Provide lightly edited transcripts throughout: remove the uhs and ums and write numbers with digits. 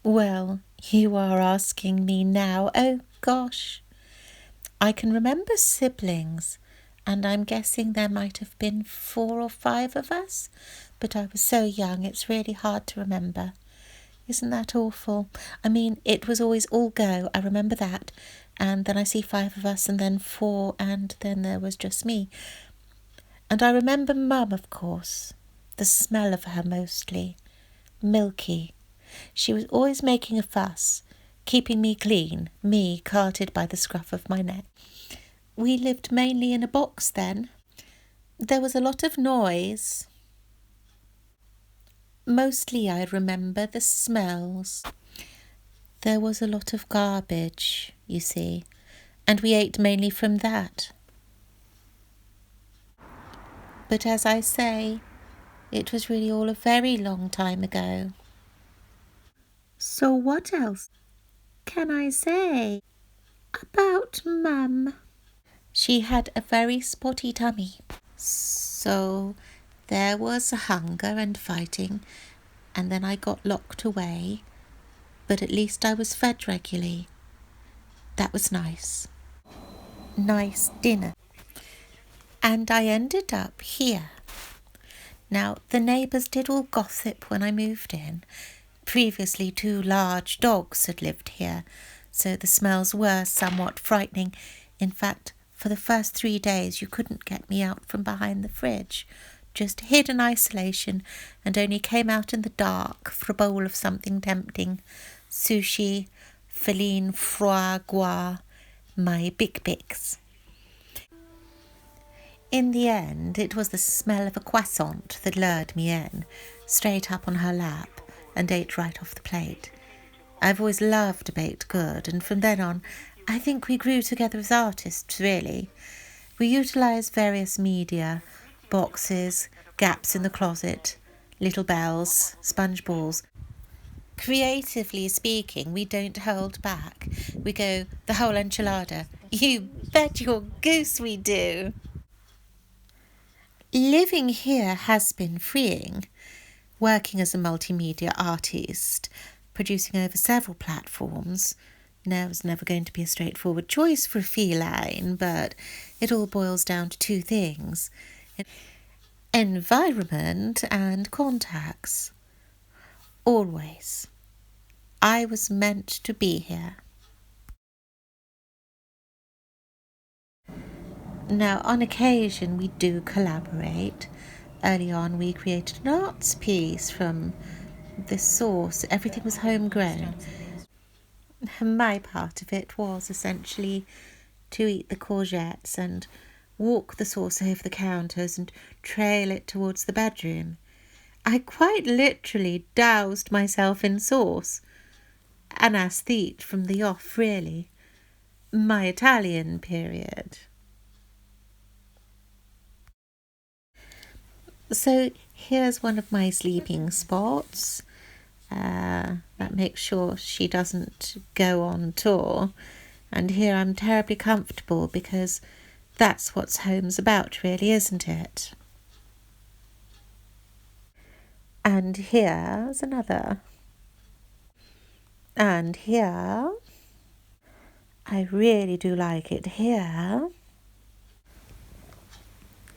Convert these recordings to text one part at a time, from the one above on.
Well, you are asking me now. Oh, gosh. I can remember siblings, and I'm guessing there might have been 4 or 5 of us, but I was so young it's really hard to remember. Isn't that awful? I mean, it was always all go, I remember that, and then I see 5 of us, and then 4, and then there was just me. And I remember Mum, of course, the smell of her mostly, milky. She was always making a fuss, keeping me clean, me carted by the scruff of my neck. We lived mainly in a box then. There was a lot of noise. Mostly I remember the smells. There was a lot of garbage, you see, and we ate mainly from that. But as I say, it was really all a very long time ago. So what else can I say about Mum? She had a very spotty tummy, so there was hunger and fighting, and then I got locked away, but at least I was fed regularly. That was nice. Nice dinner. And I ended up here. Now, the neighbours did all gossip when I moved in. Previously 2 large dogs had lived here, so the smells were somewhat frightening. In fact, for the first 3 days you couldn't get me out from behind the fridge. Just hid in isolation and only came out in the dark for a bowl of something tempting. Sushi, filet foie gras, my bic-bics. In the end, it was the smell of a croissant that lured me in, straight up on her lap, and ate right off the plate. I've always loved a baked good, and from then on, I think we grew together as artists, really. We utilised various media, boxes, gaps in the closet, little bells, sponge balls. Creatively speaking, we don't hold back. We go the whole enchilada. You bet your goose we do. Living here has been freeing. Working as a multimedia artist, producing over several platforms. No, it was never going to be a straightforward choice for a feline, but it all boils down to 2 things: environment and contacts. Always. I was meant to be here. Now, on occasion, we do collaborate. Early on, we created an arts piece from this sauce. Everything was homegrown. My part of it was essentially to eat the courgettes and walk the sauce over the counters and trail it towards the bedroom. I quite literally doused myself in sauce. An aesthete from the off, really. My Italian period. So here's one of my sleeping spots. That makes sure she doesn't go on tour. And here I'm terribly comfortable because that's what home's about, really, isn't it? And here's another. And here. I really do like it here.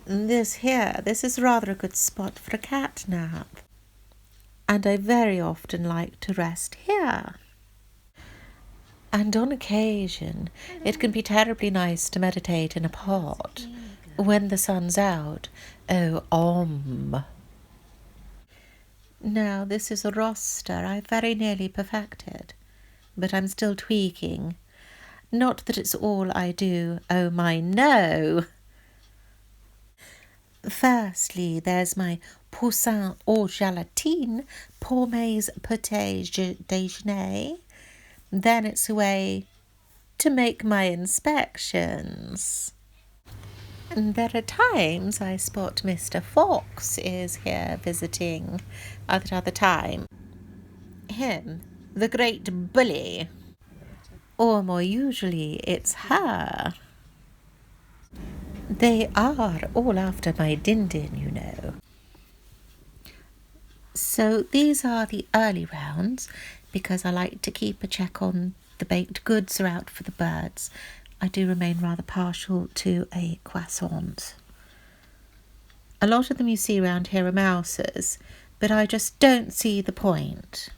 This is rather a good spot for a cat nap. And I very often like to rest here. And on occasion, it can be terribly nice to meditate in a pot when the sun's out. Oh, Now, this is a roster I've very nearly perfected, but I'm still tweaking. Not that it's all I do, oh my, no! Firstly, there's my poussin aux gelatine, Pommes petit déjeuner. Then it's away to make my inspections. And there are times I spot Mr. Fox is here visiting at other time. Him, the great bully. Or more usually, it's her. They are all after my din-din, you know. So these are the early rounds because I like to keep a check on the baked goods are out for the birds. I do remain rather partial to a croissant. A lot of them you see around here are mouses, but I just don't see the point.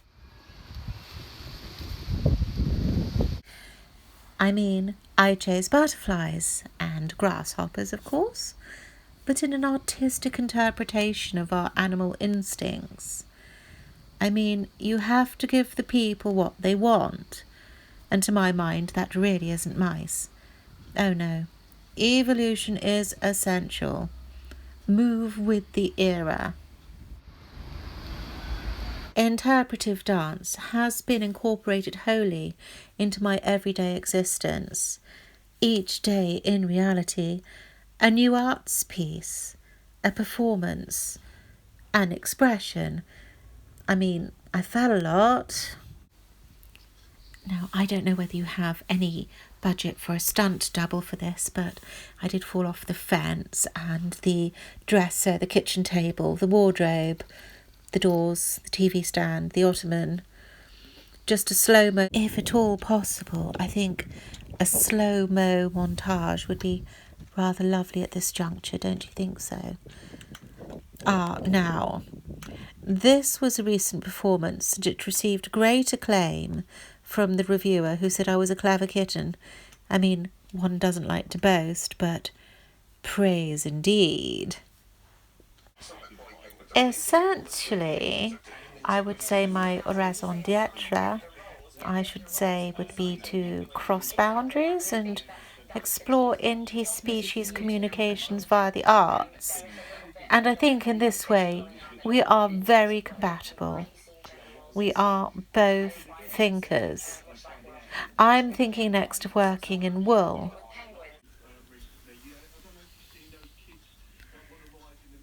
I mean, I chase butterflies and grasshoppers, of course, but in an artistic interpretation of our animal instincts. I mean, you have to give the people what they want, and to my mind that really isn't mice. Oh no, evolution is essential. Move with the era. Interpretive dance has been incorporated wholly into my everyday existence. Each day, in reality, a new arts piece, a performance, an expression. I mean, I fell a lot. Now, I don't know whether you have any budget for a stunt double for this, but I did fall off the fence, and the dresser, the kitchen table, the wardrobe, the doors, the TV stand, the ottoman. Just a slow-mo, if at all possible. I think a slow-mo montage would be rather lovely at this juncture, don't you think so? Now, this was a recent performance and it received great acclaim from the reviewer who said I was a clever kitten. I mean, one doesn't like to boast, but praise indeed. Essentially, I would say my raison d'etre, I should say, would be to cross boundaries and explore inter-species communications via the arts. And I think in this way, we are very compatible. We are both thinkers. I'm thinking next of working in wool.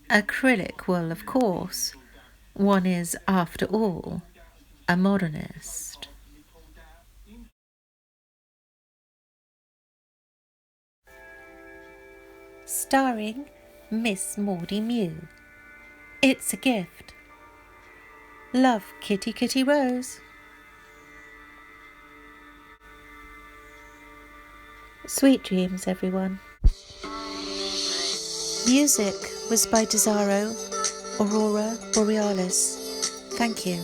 Acrylic wool, of course. One is, after all, a modernist. Starring Ms Maudie Mew. It's a gift. Love, Kitty Kitty Rose. Sweet dreams, everyone. Music was by Desaro Aurora Borealis. Thank you.